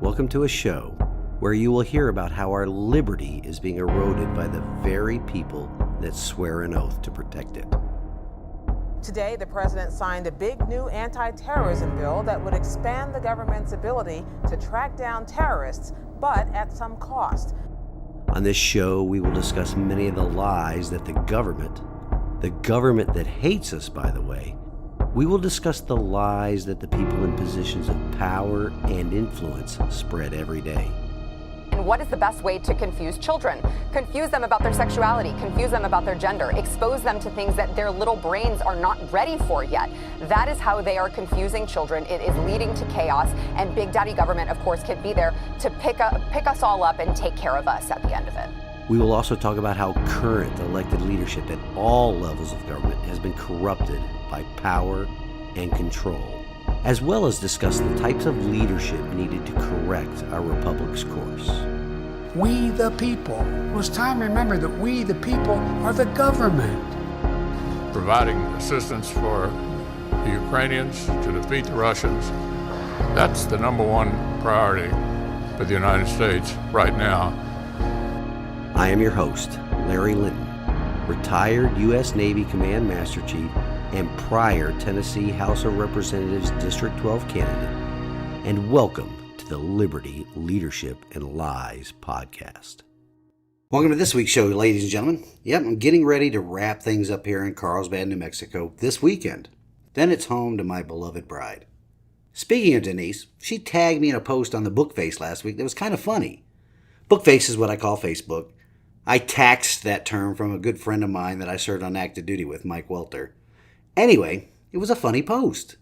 Welcome to a show where you will hear about how our liberty is being eroded by the very people that swear an oath to protect it. Today, the president signed a big new anti-terrorism bill that would expand the government's ability to track down terrorists, but at some cost. On this show, we will discuss many of the lies that the government that hates us, by the way, we will discuss the lies that the people in positions of power and influence spread every day. And what is the best way to confuse children? Confuse them about their sexuality, confuse them about their gender, expose them to things that their little brains are not ready for yet. That is how they are confusing children. It is leading to chaos, and Big Daddy government, of course, can be there to pick us all up and take care of us at the end of it. We will also talk about how current elected leadership at all levels of government has been corrupted by power and control, as well as discuss the types of leadership needed to correct our republic's course. We the people. Well, it's time to remember that we the people are the government. Providing assistance for the Ukrainians to defeat the Russians, that's the number one priority for the United States right now. I am your host, Larry Linton, retired U.S. Navy Command Master Chief and prior Tennessee House of Representatives District 12 candidate, and welcome to the Liberty, Leadership, and Lies podcast. Welcome to this week's show, ladies and gentlemen. Yep, I'm getting ready to wrap things up here in Carlsbad, New Mexico this weekend. Then it's home to my beloved bride. Speaking of Denise, she tagged me in a post on the Bookface last week that was kind of funny. Bookface is what I call Facebook. I taxed that term from a good friend of mine that I served on active duty with, Mike Welter. Anyway, it was a funny post.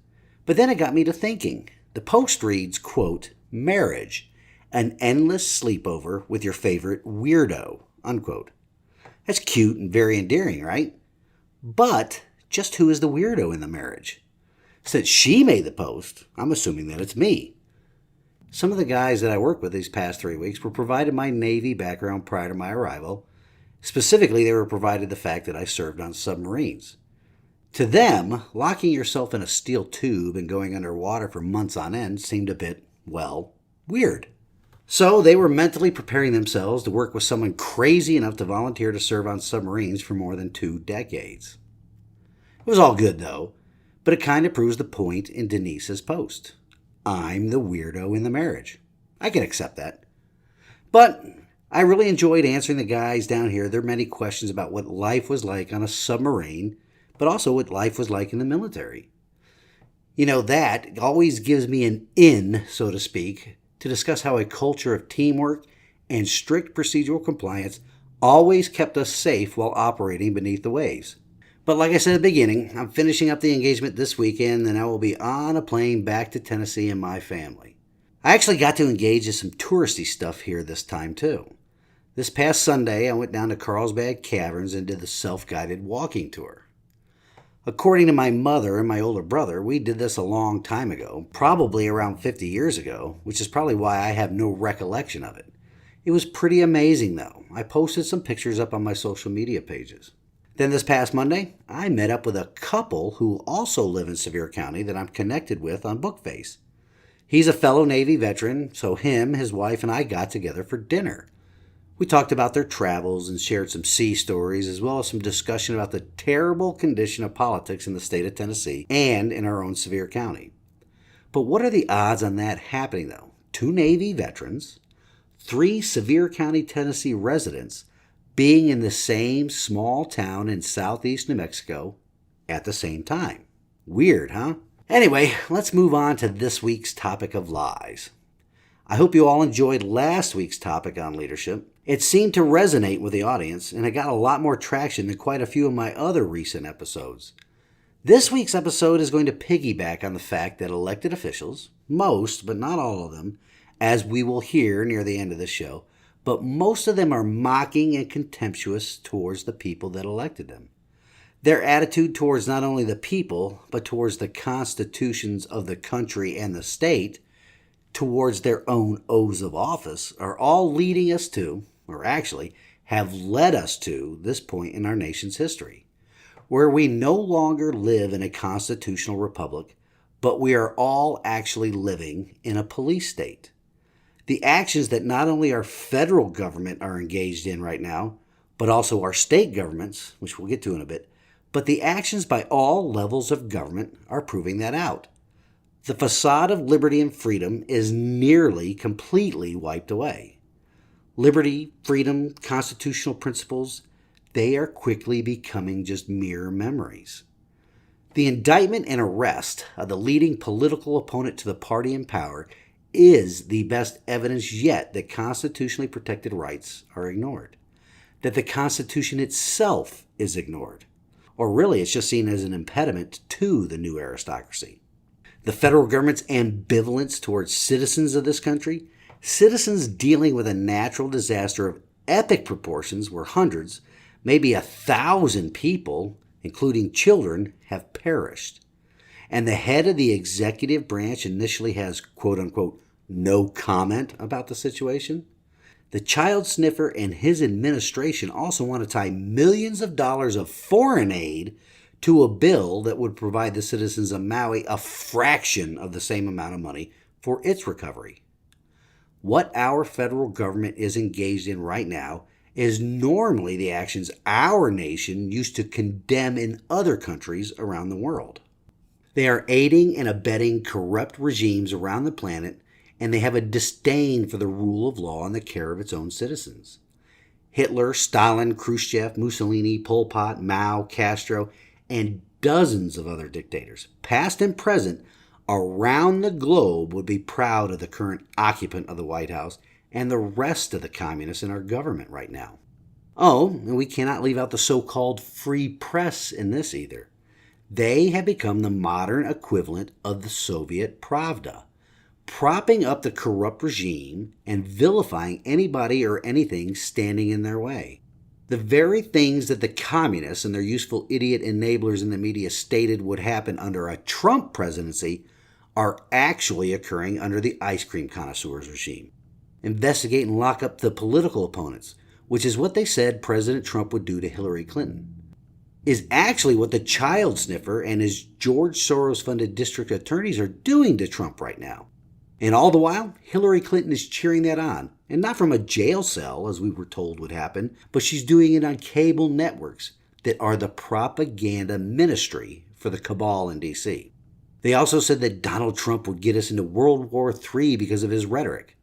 But then it got me to thinking. The post reads, quote, "Marriage, an endless sleepover with your favorite weirdo," unquote. That's cute and very endearing, right? But just who is the weirdo in the marriage? Since she made the post, I'm assuming that it's me. Some of the guys that I worked with these past 3 weeks were provided my Navy background prior to my arrival. Specifically, they were provided the fact that I served on submarines. To them, locking yourself in a steel tube and going underwater for months on end seemed a bit, well, weird. So they were mentally preparing themselves to work with someone crazy enough to volunteer to serve on submarines for more than 2 decades. It was all good, though, but it kind of proves the point in Denise's post. I'm the weirdo in the marriage. I can accept that. But I really enjoyed answering the guys down here their many questions about what life was like on a submarine, but also what life was like in the military. You know, that always gives me an in, so to speak, to discuss how a culture of teamwork and strict procedural compliance always kept us safe while operating beneath the waves. But like I said at the beginning, I'm finishing up the engagement this weekend, and I will be on a plane back to Tennessee and my family. I actually got to engage in some touristy stuff here this time, too. This past Sunday, I went down to Carlsbad Caverns and did the self-guided walking tour. According to my mother and my older brother, we did this a long time ago, probably around 50 years ago, which is probably why I have no recollection of it. It was pretty amazing, though. I posted some pictures up on my social media pages. Then this past Monday, I met up with a couple who also live in Sevier County that I'm connected with on Bookface. He's a fellow Navy veteran, so him, his wife, and I got together for dinner. We talked about their travels and shared some sea stories, as well as some discussion about the terrible condition of politics in the state of Tennessee and in our own Sevier County. But what are the odds on that happening, though? 2 Navy veterans, 3 Sevier County, Tennessee residents, being in the same small town in southeast New Mexico at the same time. Weird, huh? Anyway, let's move on to this week's topic of lies. I hope you all enjoyed last week's topic on leadership. It seemed to resonate with the audience, and it got a lot more traction than quite a few of my other recent episodes. This week's episode is going to piggyback on the fact that elected officials, most but not all of them, as we will hear near the end of the show, but most of them are mocking and contemptuous towards the people that elected them. Their attitude towards not only the people, but towards the constitutions of the country and the state, towards their own oaths of office, are all leading us to, or actually have led us to, this point in our nation's history, where we no longer live in a constitutional republic, but we are all actually living in a police state. The actions that not only our federal government are engaged in right now, but also our state governments, which we'll get to in a bit, but the actions by all levels of government are proving that out. The facade of liberty and freedom is nearly completely wiped away. Liberty, freedom, constitutional principles, they are quickly becoming just mere memories. The indictment and arrest of the leading political opponent to the party in power is the best evidence yet that constitutionally protected rights are ignored, that the Constitution itself is ignored, or really it's just seen as an impediment to the new aristocracy. The federal government's ambivalence towards citizens of this country, citizens dealing with a natural disaster of epic proportions where hundreds, maybe 1,000 people, including children, have perished. And the head of the executive branch initially has, quote-unquote, no comment about the situation. The child sniffer and his administration also want to tie millions of dollars of foreign aid to a bill that would provide the citizens of Maui a fraction of the same amount of money for its recovery. What our federal government is engaged in right now is normally the actions our nation used to condemn in other countries around the world. They are aiding and abetting corrupt regimes around the planet, and they have a disdain for the rule of law and the care of its own citizens. Hitler, Stalin, Khrushchev, Mussolini, Pol Pot, Mao, Castro, and dozens of other dictators, past and present, around the globe would be proud of the current occupant of the White House and the rest of the communists in our government right now. Oh, and we cannot leave out the so-called free press in this either. They have become the modern equivalent of the Soviet Pravda, propping up the corrupt regime and vilifying anybody or anything standing in their way. The very things that the communists and their useful idiot enablers in the media stated would happen under a Trump presidency are actually occurring under the ice cream connoisseurs regime. Investigate and lock up the political opponents, which is what they said President Trump would do to Hillary Clinton, is actually what the child sniffer and his George Soros-funded district attorneys are doing to Trump right now. And all the while, Hillary Clinton is cheering that on, and not from a jail cell, as we were told would happen, but she's doing it on cable networks that are the propaganda ministry for the cabal in D.C. They also said that Donald Trump would get us into World War III because of his rhetoric.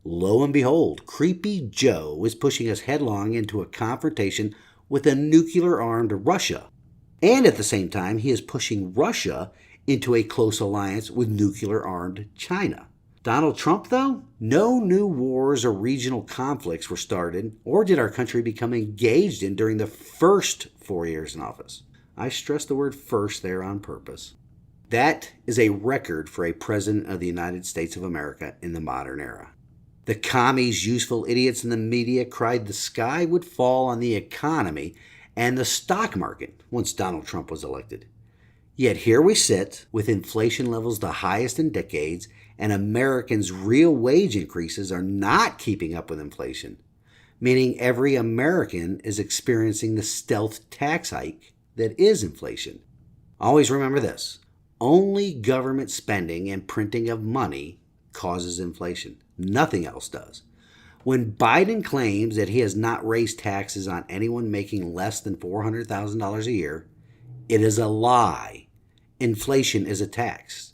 Lo and behold, Creepy Joe is pushing us headlong into a confrontation with a nuclear-armed Russia. And at the same time, he is pushing Russia into a close alliance with nuclear-armed China. Donald Trump, though, no new wars or regional conflicts were started, or did our country become engaged in during the first 4 years in office. I stress the word first there on purpose. That is a record for a president of the United States of America in the modern era. The commies, useful idiots in the media cried the sky would fall on the economy and the stock market once Donald Trump was elected. Yet here we sit with inflation levels the highest in decades, and Americans' real wage increases are not keeping up with inflation, meaning every American is experiencing the stealth tax hike that is inflation. Always remember this: only government spending and printing of money causes inflation. Nothing else does. When Biden claims that he has not raised taxes on anyone making less than $400,000 a year, it is a lie. Inflation is a tax.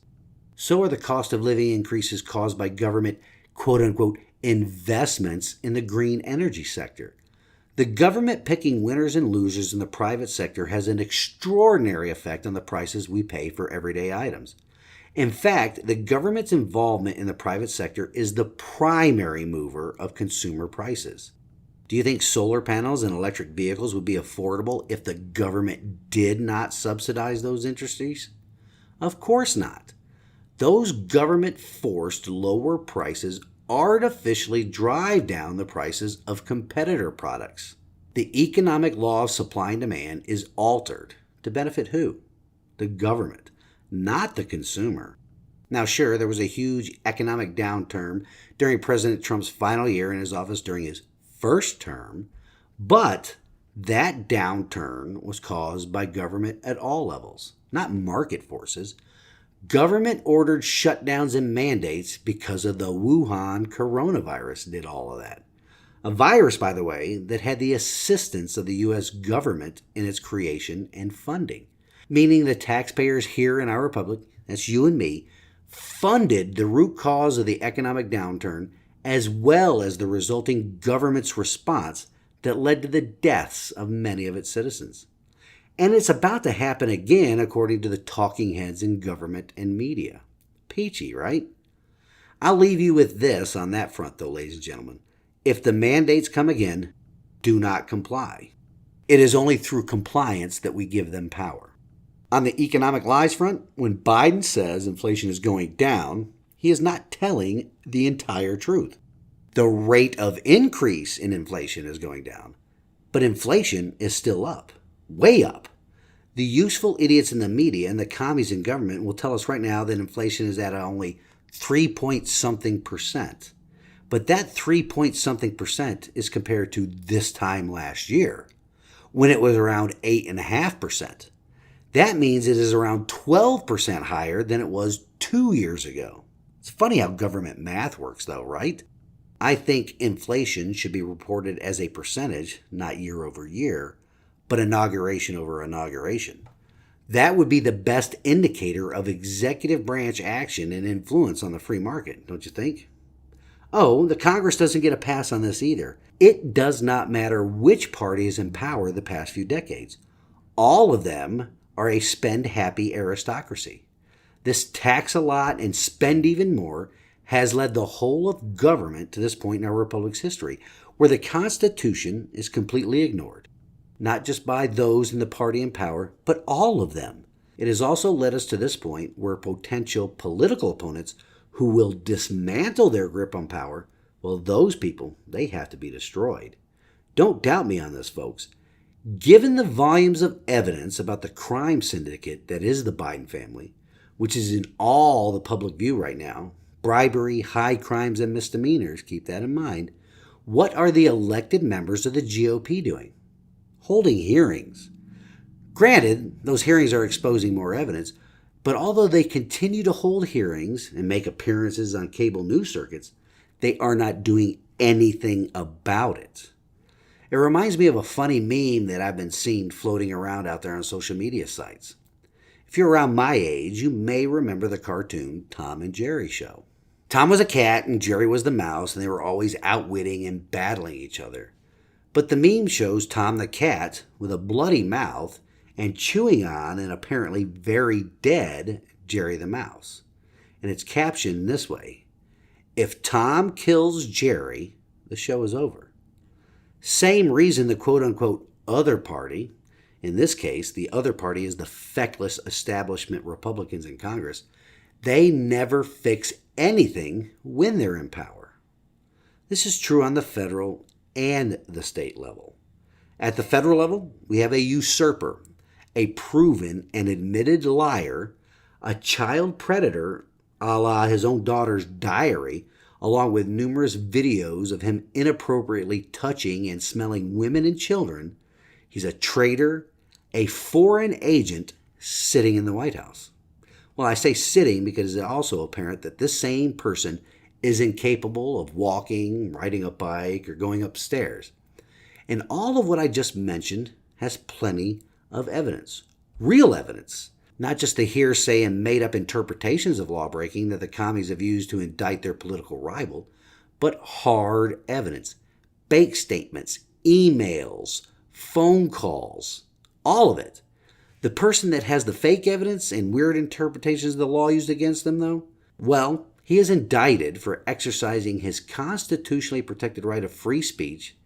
So are the cost of living increases caused by government, quote-unquote, investments in the green energy sector. The government picking winners and losers in the private sector has an extraordinary effect on the prices we pay for everyday items. In fact, the government's involvement in the private sector is the primary mover of consumer prices. Do you think solar panels and electric vehicles would be affordable if the government did not subsidize those industries? Of course not. Those government-forced lower prices artificially drive down the prices of competitor products. The economic law of supply and demand is altered to benefit who? The government, not the consumer. Now, sure, there was a huge economic downturn during President Trump's final year in his office during his first term, but that downturn was caused by government at all levels, not market forces. Government-ordered shutdowns and mandates because of the Wuhan coronavirus did all of that. A virus, by the way, that had the assistance of the U.S. government in its creation and funding, meaning the taxpayers here in our republic, that's you and me, funded the root cause of the economic downturn as well as the resulting government's response that led to the deaths of many of its citizens. And it's about to happen again, according to the talking heads in government and media. Peachy, right? I'll leave you with this on that front, though, ladies and gentlemen. If the mandates come again, do not comply. It is only through compliance that we give them power. On the economic lies front, when Biden says inflation is going down, he is not telling the entire truth. The rate of increase in inflation is going down, but inflation is still up, way up. The useful idiots in the media and the commies in government will tell us right now that inflation is at only 3-point-something%. But that 3-point-something% is compared to this time last year, when it was around 8.5%. That means it is around 12% higher than it was 2 years ago. It's funny how government math works, though, right? I think inflation should be reported as a percentage, not year over year, but inauguration over inauguration. That would be the best indicator of executive branch action and influence on the free market, don't you think? Oh, the Congress doesn't get a pass on this either. It does not matter which party is in power the past few decades. All of them are a spend-happy aristocracy. This tax a lot and spend even more has led the whole of government to this point in our republic's history, where the Constitution is completely ignored, not just by those in the party in power, but all of them. It has also led us to this point where potential political opponents who will dismantle their grip on power, well, those people, they have to be destroyed. Don't doubt me on this, folks. Given the volumes of evidence about the crime syndicate that is the Biden family, which is in all the public view right now, bribery, high crimes, and misdemeanors, keep that in mind, what are the elected members of the GOP doing? Holding hearings. Granted, those hearings are exposing more evidence, but although they continue to hold hearings and make appearances on cable news circuits, they are not doing anything about it. It reminds me of a funny meme that I've been seeing floating around out there on social media sites. If you're around my age, you may remember the cartoon Tom and Jerry show. Tom was a cat and Jerry was the mouse, and they were always outwitting and battling each other. But the meme shows Tom the cat with a bloody mouth and chewing on an apparently very dead Jerry the mouse. And it's captioned this way: "If Tom kills Jerry, the show is over." Same reason the quote-unquote other party, in this case, the other party is the feckless establishment Republicans in Congress, they never fix anything when they're in power. This is true on the federal and the state level. At the federal level, we have a usurper, a proven and admitted liar, a child predator a la his own daughter's diary, along with numerous videos of him inappropriately touching and smelling women and children. He's a traitor, a foreign agent sitting in the White House. Well, I say sitting because it's also apparent that this same person is incapable of walking, riding a bike, or going upstairs. And all of what I just mentioned has plenty of evidence, real evidence, not just the hearsay and made-up interpretations of lawbreaking that the commies have used to indict their political rival, but hard evidence, bank statements, emails, phone calls, all of it. The person that has the fake evidence and weird interpretations of the law used against them, though, well, he is indicted for exercising his constitutionally protected right of free speech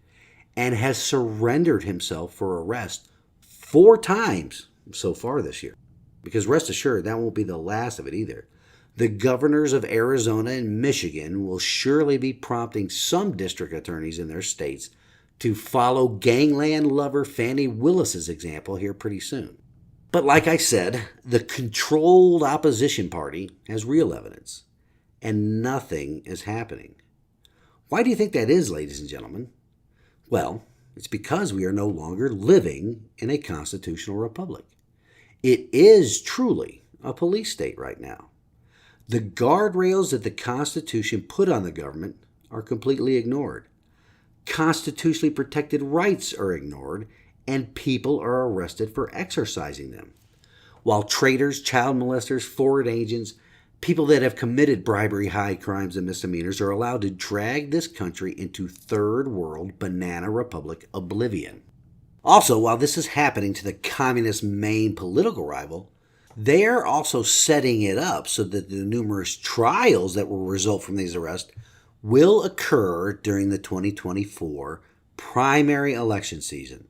and has surrendered himself for arrest 4 times so far this year. Because rest assured, that won't be the last of it either. The governors of Arizona and Michigan will surely be prompting some district attorneys in their states to follow gangland lover Fani Willis's example here pretty soon. But like I said, the controlled opposition party has real evidence, and nothing is happening. Why do you think that is, ladies and gentlemen? Well, it's because we are no longer living in a constitutional republic. It is truly a police state right now. The guardrails that the Constitution put on the government are completely ignored. Constitutionally protected rights are ignored, and people are arrested for exercising them. While traitors, child molesters, foreign agents, people that have committed bribery, high crimes, and misdemeanors are allowed to drag this country into third world banana republic oblivion. Also, while this is happening to the communist main political rival, they are also setting it up so that the numerous trials that will result from these arrests will occur during the 2024 primary election season,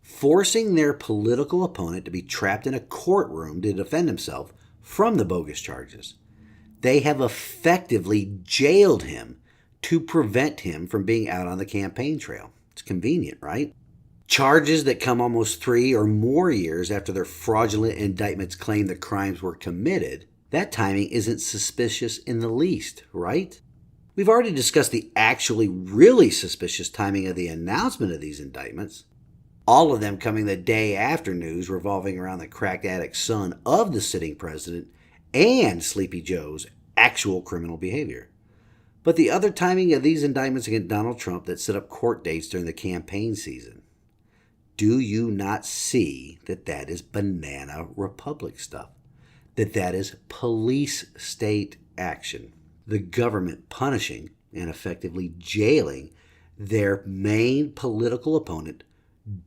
forcing their political opponent to be trapped in a courtroom to defend himself from the bogus charges. They have effectively jailed him to prevent him from being out on the campaign trail. It's convenient, right? Charges that come almost 3 or more years after their fraudulent indictments claim the crimes were committed, that timing isn't suspicious in the least, right? We've already discussed the actually really suspicious timing of the announcement of these indictments, all of them coming the day after news revolving around the crack addict son of the sitting president and Sleepy Joe's actual criminal behavior. But the other timing of these indictments against Donald Trump that set up court dates during the campaign season. Do you not see that that is banana republic stuff? That is police state action. The government punishing and effectively jailing their main political opponent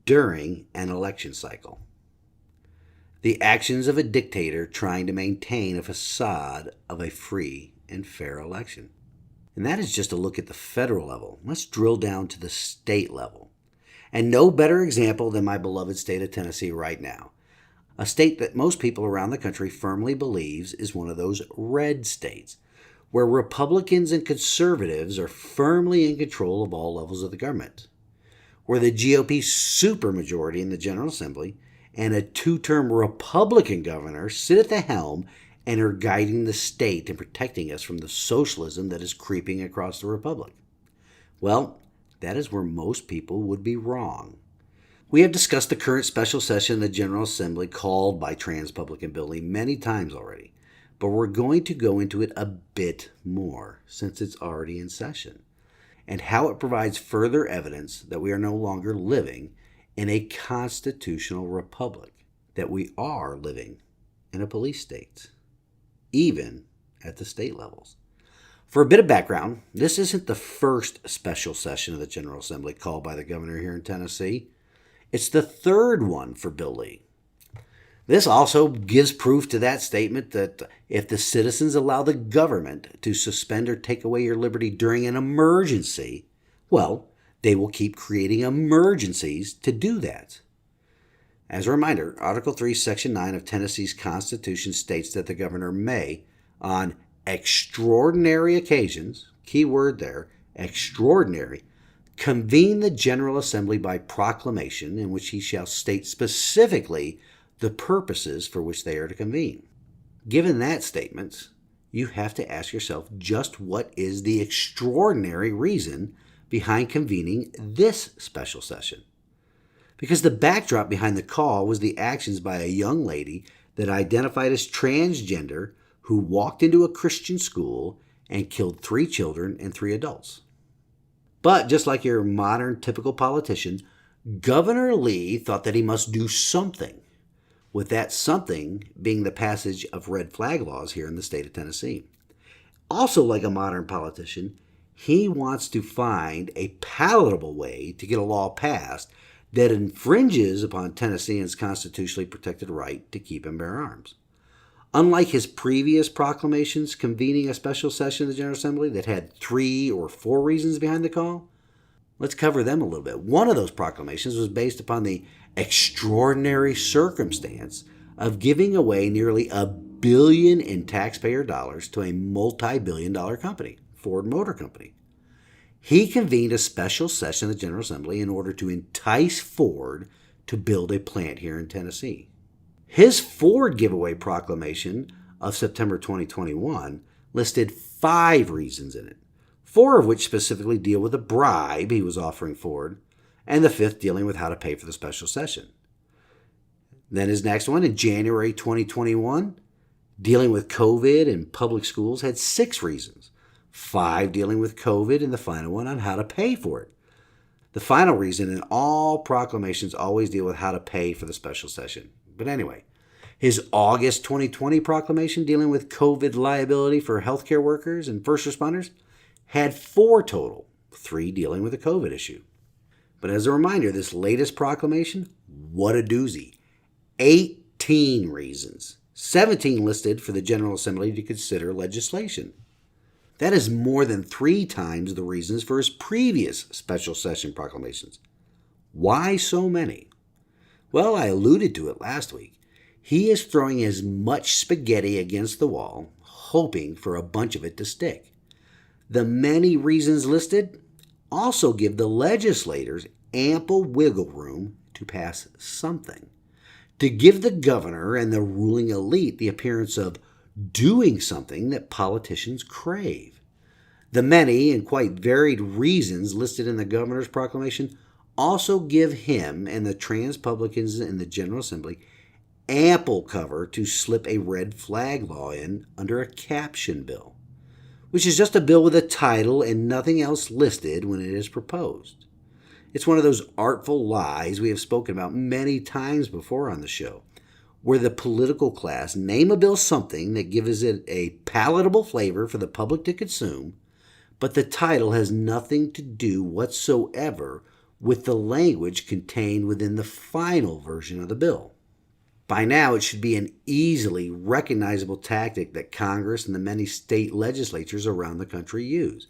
during an election cycle. The actions of a dictator trying to maintain a facade of a free and fair election. And that is just a look at the federal level. Let's drill down to the state level. And no better example than my beloved state of Tennessee right now. A state that most people around the country firmly believes is one of those red states, where Republicans and conservatives are firmly in control of all levels of the government, where the GOP supermajority in the General Assembly and a 2-term Republican governor sit at the helm and are guiding the state and protecting us from the socialism that is creeping across the republic. Well, that is where most people would be wrong. We have discussed the current special session of the General Assembly called by trans-Republican Billy many times already, but we're going to go into it a bit more since it's already in session, and how it provides further evidence that we are no longer living in a constitutional republic, that we are living in a police state, even at the state levels. For a bit of background, this isn't the first special session of the General Assembly called by the governor here in Tennessee. It's the third one for Bill Lee. This also gives proof to that statement that if the citizens allow the government to suspend or take away your liberty during an emergency, well, they will keep creating emergencies to do that. As a reminder, Article 3, Section 9 of Tennessee's Constitution states that the governor may, on extraordinary occasions, key word there, extraordinary, convene the General Assembly by proclamation in which he shall state specifically the purposes for which they are to convene. Given that statement, you have to ask yourself just what is the extraordinary reason behind convening this special session. Because the backdrop behind the call was the actions by a young lady that identified as transgender who walked into a Christian school and killed 3 children and 3 adults. But just like your modern typical politician, Governor Lee thought that he must do something, with that something being the passage of red flag laws here in the state of Tennessee. Also, like a modern politician, he wants to find a palatable way to get a law passed that infringes upon Tennesseans' constitutionally protected right to keep and bear arms. Unlike his previous proclamations convening a special session of the General Assembly that had 3 or 4 reasons behind the call, let's cover them a little bit. One of those proclamations was based upon the extraordinary circumstance of giving away nearly $1 billion in taxpayer dollars to a multi-billion-dollar company, Ford Motor Company. He convened a special session of the General Assembly in order to entice Ford to build a plant here in Tennessee. His Ford giveaway proclamation of September 2021 listed 5 reasons in it, 4 of which specifically deal with a bribe he was offering Ford, and the 5th dealing with how to pay for the special session. Then his next one, in January 2021, Dealing with COVID in public schools had 6 reasons. 5 dealing with COVID, and the final one on how to pay for it. The final reason, and all proclamations always deal with how to pay for the special session. But anyway, his August 2020 proclamation dealing with COVID liability for healthcare workers and first responders had 4 total, 3 dealing with the COVID issue. But as a reminder, this latest proclamation, what a doozy. 18 reasons, 17 listed for the General Assembly to consider legislation. That is more than 3 times the reasons for his previous special session proclamations. Why so many? Well, I alluded to it last week. He is throwing as much spaghetti against the wall, hoping for a bunch of it to stick. The many reasons listed also give the legislators ample wiggle room to pass something, to give the governor and the ruling elite the appearance of doing something that politicians crave. The many and quite varied reasons listed in the governor's proclamation also give him and the trans-publicans in the General Assembly ample cover to slip a red flag law in under a caption bill, which is just a bill with a title and nothing else listed when it is proposed. It's one of those artful lies we have spoken about many times before on the show, where the political class name a bill something that gives it a palatable flavor for the public to consume, but the title has nothing to do whatsoever with the language contained within the final version of the bill. By now, it should be an easily recognizable tactic that Congress and the many state legislatures around the country use,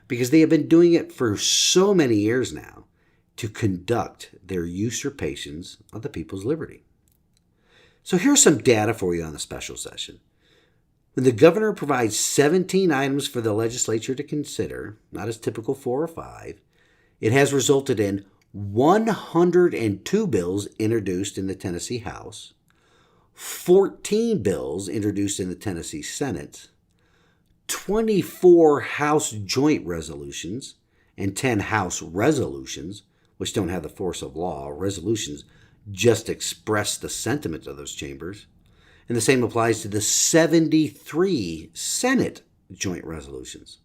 because they have been doing it for so many years now to conduct their usurpations of the people's liberty. So here's some data for you on the special session. When the governor provides 17 items for the legislature to consider, not his typical 4 or 5, it has resulted in 102 bills introduced in the Tennessee House, 14 bills introduced in the Tennessee Senate, 24 House joint resolutions, and 10 House resolutions, which don't have the force of law. Resolutions just express the sentiment of those chambers. And the same applies to the 73 Senate joint resolutions.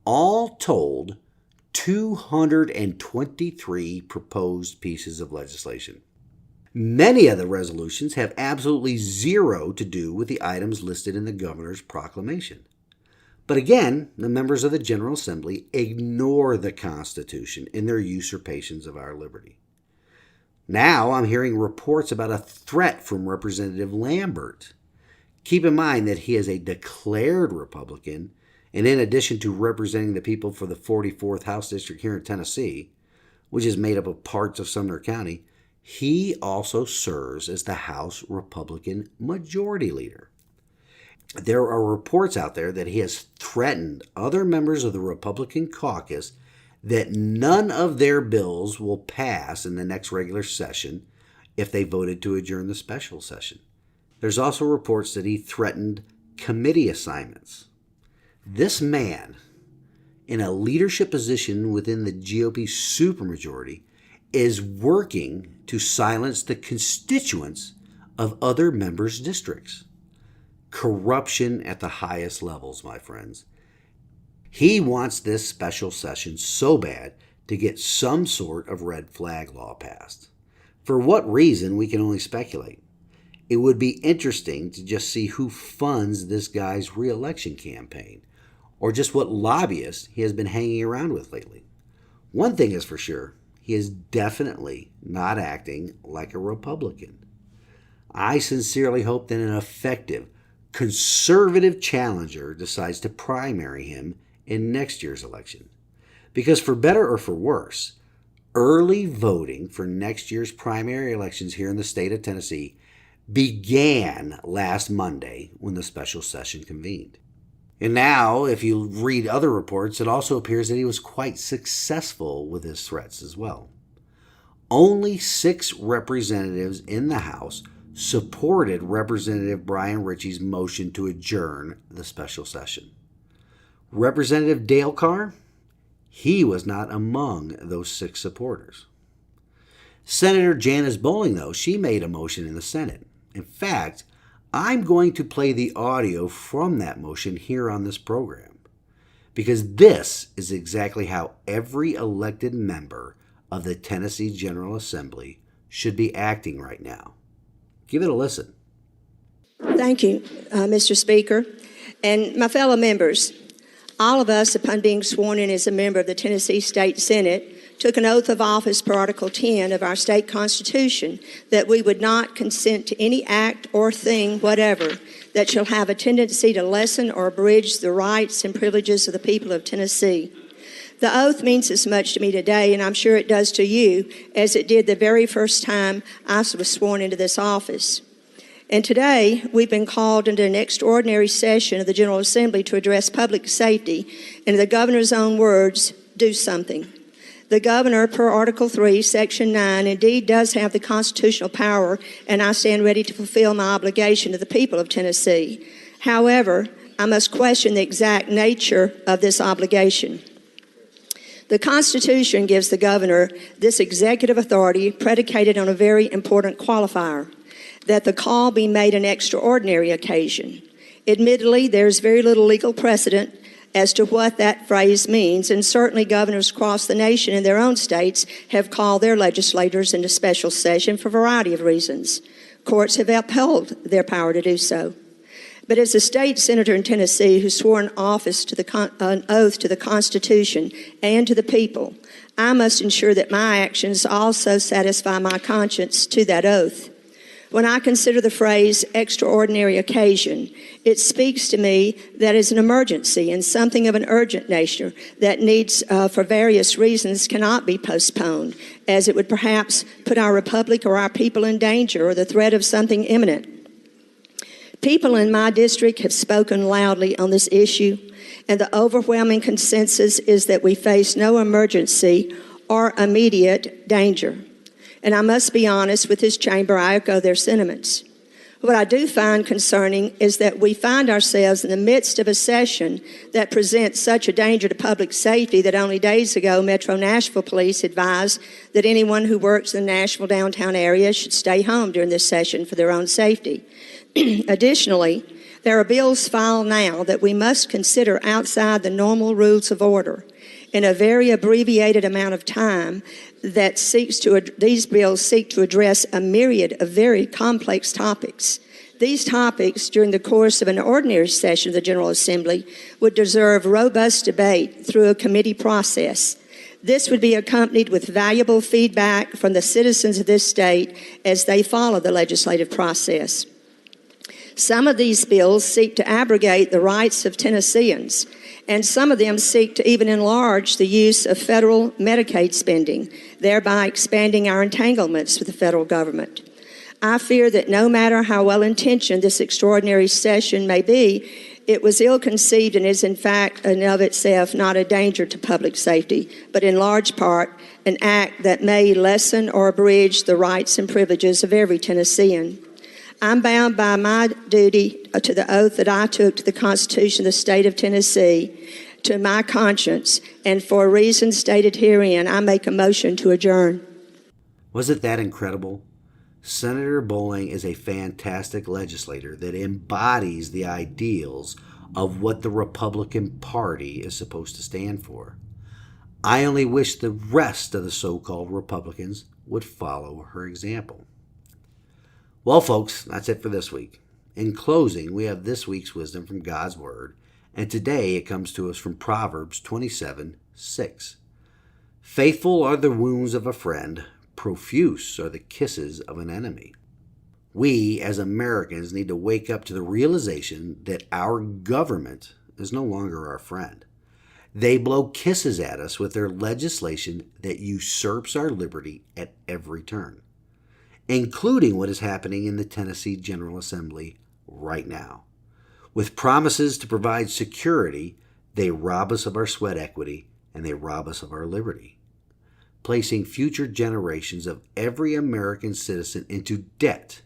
All told, 223 proposed pieces of legislation. Many of the resolutions have absolutely zero to do with the items listed in the governor's proclamation. But again, the members of the General Assembly ignore the Constitution in their usurpations of our liberty. Now I'm hearing reports about a threat from Representative Lambert. Keep in mind that he is a declared Republican, and in addition to representing the people for the 44th House District here in Tennessee, which is made up of parts of Sumner County, he also serves as the House Republican Majority Leader. There are reports out there that he has threatened other members of the Republican caucus that none of their bills will pass in the next regular session if they voted to adjourn the special session. There's also reports that he threatened committee assignments. This man, in a leadership position within the GOP supermajority, is working to silence the constituents of other members' districts. Corruption at the highest levels, my friends. He wants this special session so bad to get some sort of red flag law passed. For what reason, we can only speculate. It would be interesting to just see who funds this guy's re-election campaign, or just what lobbyists he has been hanging around with lately. One thing is for sure, he is definitely not acting like a Republican. I sincerely hope that an effective, conservative challenger decides to primary him in next year's election. Because for better or for worse, early voting for next year's primary elections here in the state of Tennessee began last Monday when the special session convened. And now, if you read other reports, it also appears that he was quite successful with his threats as well. Only 6 representatives in the House supported Representative Brian Ritchie's motion to adjourn the special session. Representative Dale Carr, he was not among those 6 supporters. Senator Janice Bowling, though, she made a motion in the Senate. In fact, I'm going to play the audio from that motion here on this program, because this is exactly how every elected member of the Tennessee General Assembly should be acting right now. Give it a listen. Thank you, Mr. Speaker. And my fellow members, all of us, upon being sworn in as a member of the Tennessee State Senate, took an oath of office per Article 10 of our state constitution that we would not consent to any act or thing whatever that shall have a tendency to lessen or abridge the rights and privileges of the people of Tennessee. The oath means as much to me today, and I'm sure it does to you, as it did the very first time I was sworn into this office. And today, we've been called into an extraordinary session of the General Assembly to address public safety, and in the governor's own words, do something. The governor, per Article 3, Section 9, indeed does have the constitutional power, and I stand ready to fulfill my obligation to the people of Tennessee. However, I must question the exact nature of this obligation. The Constitution gives the governor this executive authority predicated on a very important qualifier, that the call be made an extraordinary occasion. Admittedly, there's very little legal precedent as to what that phrase means, and certainly governors across the nation in their own states have called their legislators into special session for a variety of reasons. Courts have upheld their power to do so. But as a state senator in Tennessee who swore an office to an oath to the Constitution and to the people, I must ensure that my actions also satisfy my conscience to that oath. When I consider the phrase extraordinary occasion, it speaks to me that is an emergency and something of an urgent nature that needs, for various reasons, cannot be postponed, as it would perhaps put our republic or our people in danger or the threat of something imminent. People in my district have spoken loudly on this issue, and the overwhelming consensus is that we face no emergency or immediate danger. And I must be honest with this chamber, I echo their sentiments. What I do find concerning is that we find ourselves in the midst of a session that presents such a danger to public safety that only days ago Metro Nashville Police advised that anyone who works in the Nashville downtown area should stay home during this session for their own safety. Additionally, there are bills filed now that we must consider outside the normal rules of order in a very abbreviated amount of time that these bills seek to address a myriad of very complex topics. These topics, during the course of an ordinary session of the General Assembly, would deserve robust debate through a committee process. This would be accompanied with valuable feedback from the citizens of this state as they follow the legislative process. Some of these bills seek to abrogate the rights of Tennesseans, and some of them seek to even enlarge the use of federal Medicaid spending, thereby expanding our entanglements with the federal government. I fear that no matter how well-intentioned this extraordinary session may be, it was ill-conceived and is in fact in of itself not a danger to public safety, but in large part an act that may lessen or abridge the rights and privileges of every Tennessean. I'm bound by my duty to the oath that I took to the Constitution of the state of Tennessee, to my conscience, and for reasons stated herein, I make a motion to adjourn. Wasn't that incredible? Senator Bowling is a fantastic legislator that embodies the ideals of what the Republican Party is supposed to stand for. I only wish the rest of the so-called Republicans would follow her example. Well, folks, that's it for this week. In closing, we have this week's wisdom from God's Word, and today it comes to us from Proverbs 27:6. Faithful are the wounds of a friend, profuse are the kisses of an enemy. We, as Americans, need to wake up to the realization that our government is no longer our friend. They blow kisses at us with their legislation that usurps our liberty at every turn, including what is happening in the Tennessee General Assembly right now. With promises to provide security, they rob us of our sweat equity and they rob us of our liberty, placing future generations of every American citizen into debt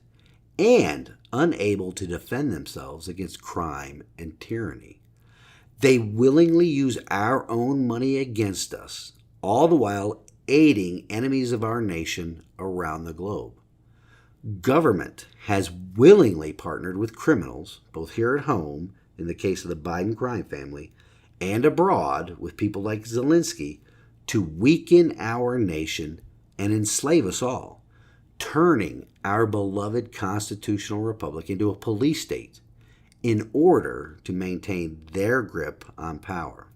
and unable to defend themselves against crime and tyranny. They willingly use our own money against us, all the while aiding enemies of our nation around the globe. Government has willingly partnered with criminals, both here at home, in the case of the Biden crime family, and abroad with people like Zelensky, to weaken our nation and enslave us all, turning our beloved constitutional republic into a police state in order to maintain their grip on power.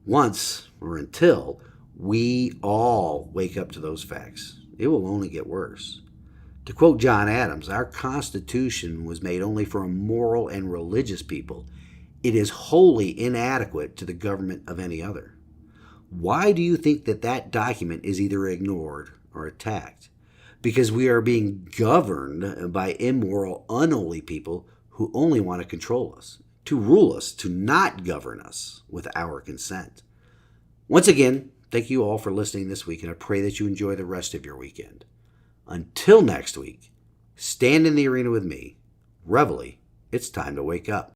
Once, or until, we all wake up to those facts, it will only get worse. To quote John Adams, our Constitution was made only for a moral and religious people. It is wholly inadequate to the government of any other. Why do you think that document is either ignored or attacked? Because we are being governed by immoral, unholy people who only want to control us, to rule us, to not govern us with our consent. Once again, thank you all for listening this week, and I pray that you enjoy the rest of your weekend. Until next week, stand in the arena with me. Reveille, it's time to wake up.